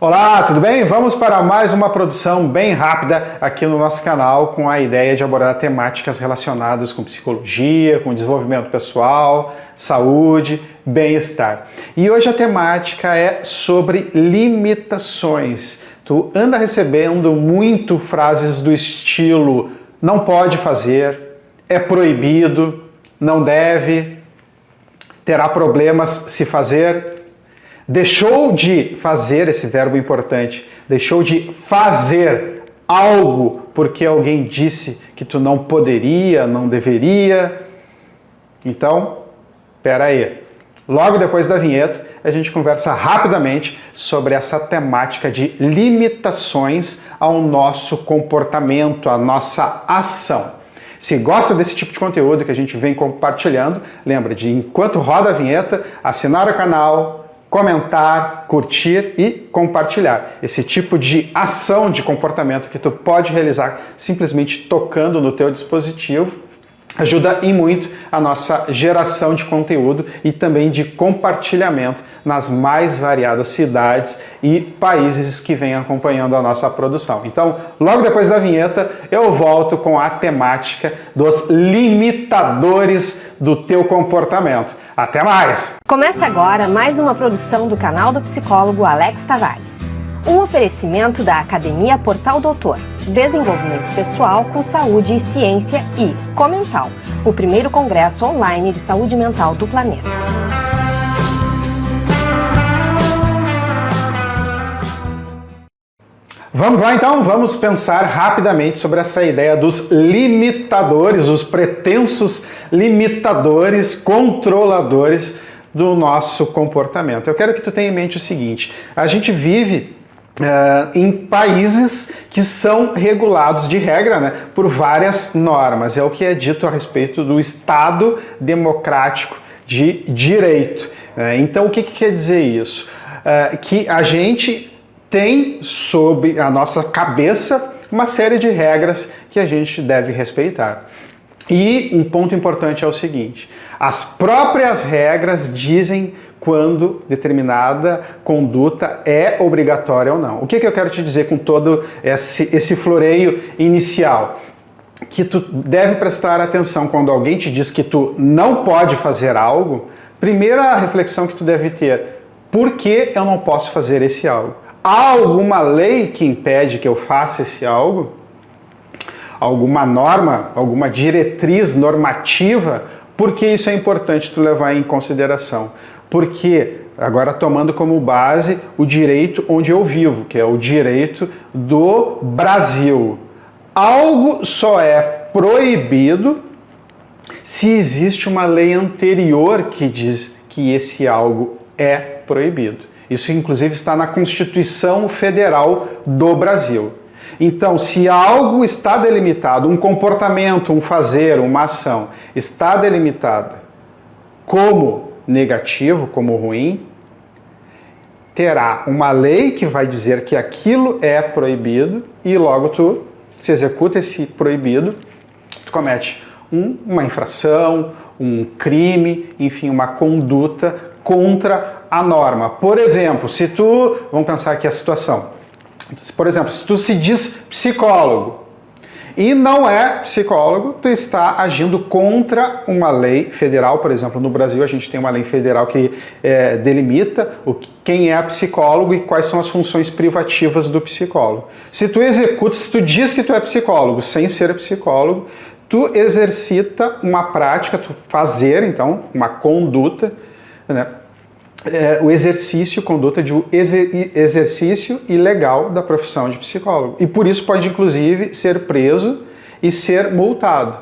Olá, tudo bem? Vamos para mais uma produção bem rápida aqui no nosso canal com a ideia de abordar temáticas relacionadas com psicologia, com desenvolvimento pessoal, saúde, bem-estar. E hoje a temática é sobre limitações. Tu anda recebendo muito frases do estilo não pode fazer, é proibido, não deve, terá problemas se fazer. Deixou de fazer, esse verbo importante, deixou de fazer algo porque alguém disse que tu não poderia, não deveria. Então, espera aí. Logo depois da vinheta, a gente conversa rapidamente sobre essa temática de limitações ao nosso comportamento, à nossa ação. Se gosta desse tipo de conteúdo que a gente vem compartilhando, lembra de, enquanto roda a vinheta, assinar o canal, comentar, curtir e compartilhar. Esse tipo de ação de comportamento que tu pode realizar simplesmente tocando no teu dispositivo ajuda e muito a nossa geração de conteúdo e também de compartilhamento nas mais variadas cidades e países que vêm acompanhando a nossa produção. Então, logo depois da vinheta, eu volto com a temática dos limitadores do teu comportamento. Até mais! Começa agora mais uma produção do canal do psicólogo Alex Tavares. Um oferecimento da Academia Portal Doutor, desenvolvimento pessoal com saúde e ciência e Comental, o primeiro congresso online de saúde mental do planeta. Vamos lá então, vamos pensar rapidamente sobre essa ideia dos limitadores, os pretensos limitadores, controladores do nosso comportamento. Eu quero que tu tenha em mente o seguinte: a gente vive em países que são regulados de regra, né, por várias normas. É o que é dito a respeito do Estado democrático de direito. Então, o que quer dizer isso? Que a gente tem sob a nossa cabeça uma série de regras que a gente deve respeitar. E um ponto importante é o seguinte: as próprias regras dizem quando determinada conduta é obrigatória ou não. O que eu quero te dizer com todo esse floreio inicial? Que tu deve prestar atenção quando alguém te diz que tu não pode fazer algo. Primeira reflexão que tu deve ter: por que eu não posso fazer esse algo? Há alguma lei que impede que eu faça esse algo? Alguma norma, alguma diretriz normativa? Por que isso é importante tu levar em consideração? Porque, agora tomando como base o direito onde eu vivo, que é o direito do Brasil. Algo só é proibido se existe uma lei anterior que diz que esse algo é proibido. Isso, inclusive, está na Constituição Federal do Brasil. Então, se algo está delimitado, um comportamento, um fazer, uma ação, está delimitada como negativo, como ruim, terá uma lei que vai dizer que aquilo é proibido e logo tu se executa esse proibido, tu comete uma infração, um crime, enfim, uma conduta contra a norma. Por exemplo, se tu, vamos pensar aqui a situação, por exemplo, se tu se diz psicólogo e não é psicólogo, tu está agindo contra uma lei federal. Por exemplo, no Brasil a gente tem uma lei federal que delimita quem é psicólogo e quais são as funções privativas do psicólogo. Se tu executa, se tu diz que tu é psicólogo sem ser psicólogo, tu exercita uma prática, tu fazer, então, uma conduta, né? O exercício, conduta de exercício ilegal da profissão de psicólogo. E por isso pode, inclusive, ser preso e ser multado.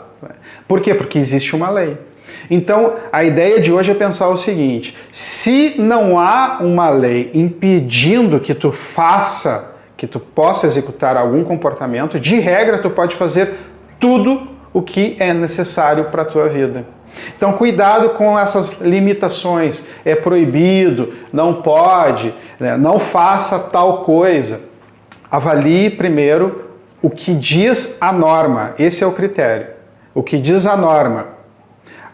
Por quê? Porque existe uma lei. Então, a ideia de hoje é pensar o seguinte: se não há uma lei impedindo que tu faça, que tu possa executar algum comportamento, de regra tu pode fazer tudo o que é necessário para a tua vida. Então, cuidado com essas limitações. É proibido, não pode, né? Não faça tal coisa. Avalie primeiro o que diz a norma. Esse é o critério. O que diz a norma.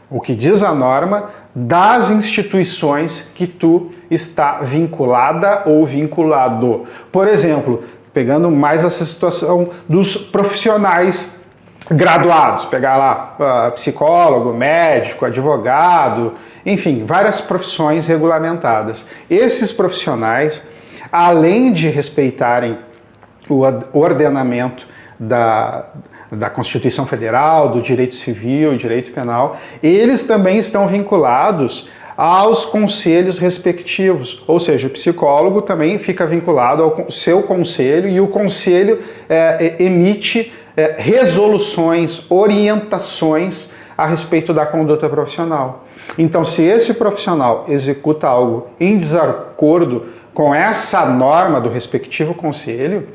O que diz a norma das instituições que tu está vinculada ou vinculado. Por exemplo, pegando mais essa situação dos profissionais graduados, pegar lá psicólogo, médico, advogado, enfim, várias profissões regulamentadas. Esses profissionais, além de respeitarem o ordenamento da Constituição Federal, do direito civil e direito penal, eles também estão vinculados aos conselhos respectivos, ou seja, o psicólogo também fica vinculado ao seu conselho e o conselho emite resoluções, orientações a respeito da conduta profissional. Então, se esse profissional executa algo em desacordo com essa norma do respectivo conselho,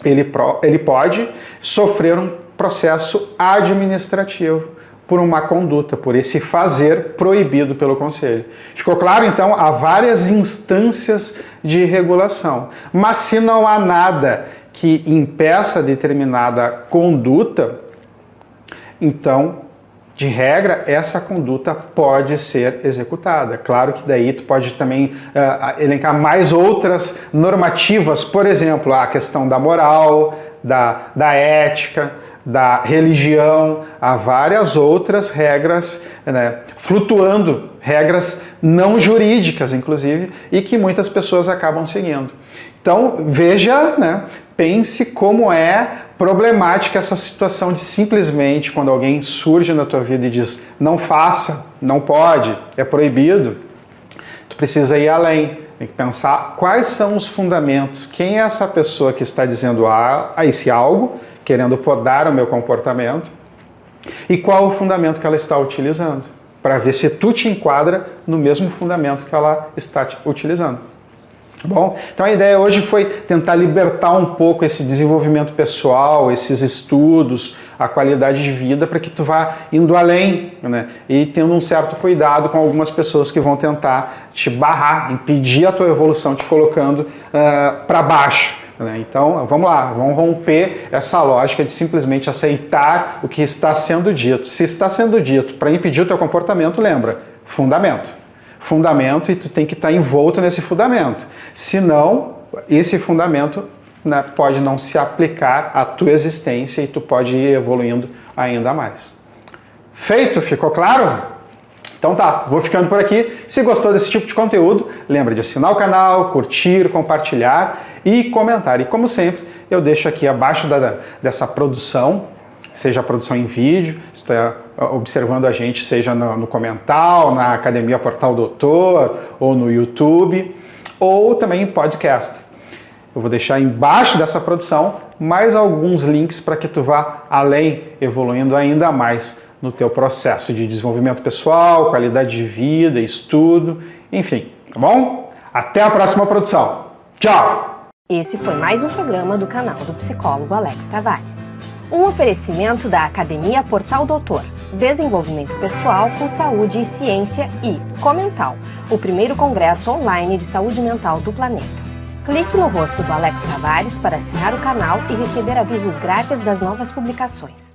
ele pode sofrer um processo administrativo por uma conduta, por esse fazer proibido pelo conselho. Ficou claro? Então, há várias instâncias de regulação, mas se não há nada que impeça determinada conduta, então, de regra, essa conduta pode ser executada. Claro que daí tu pode também elencar mais outras normativas, por exemplo, a questão da moral, da ética, da religião, há várias outras regras, né, flutuando, regras não jurídicas, inclusive, e que muitas pessoas acabam seguindo. Então, veja, né, pense como é problemática essa situação de simplesmente, quando alguém surge na tua vida e diz não faça, não pode, é proibido, tu precisa ir além, tem que pensar quais são os fundamentos, quem é essa pessoa que está dizendo esse algo, querendo podar o meu comportamento, e qual o fundamento que ela está utilizando, para ver se tu te enquadra no mesmo fundamento que ela está utilizando. Bom, então a ideia hoje foi tentar libertar um pouco esse desenvolvimento pessoal, esses estudos, a qualidade de vida, para que tu vá indo além, né? E tendo um certo cuidado com algumas pessoas que vão tentar te barrar, impedir a tua evolução, te colocando para baixo. Então, vamos lá, vamos romper essa lógica de simplesmente aceitar o que está sendo dito. Se está sendo dito para impedir o teu comportamento, lembra, fundamento, e tu tem que estar envolto nesse fundamento. Senão, esse fundamento, né, pode não se aplicar à tua existência e tu pode ir evoluindo ainda mais. Feito? Ficou claro? Então tá, vou ficando por aqui. Se gostou desse tipo de conteúdo, lembra de assinar o canal, curtir, compartilhar e comentar. E como sempre, eu deixo aqui abaixo dessa produção, seja a produção em vídeo, se está observando a gente, seja no Comental, na Academia Portal Doutor, ou no YouTube, ou também em podcast. Eu vou deixar embaixo dessa produção mais alguns links para que tu vá além, evoluindo ainda mais no teu processo de desenvolvimento pessoal, qualidade de vida, estudo, enfim, tá bom? Até a próxima produção. Tchau! Esse foi mais um programa do canal do psicólogo Alex Tavares. Um oferecimento da Academia Portal Doutor, desenvolvimento pessoal com saúde e ciência e Comental, o primeiro congresso online de saúde mental do planeta. Clique no rosto do Alex Tavares para assinar o canal e receber avisos grátis das novas publicações.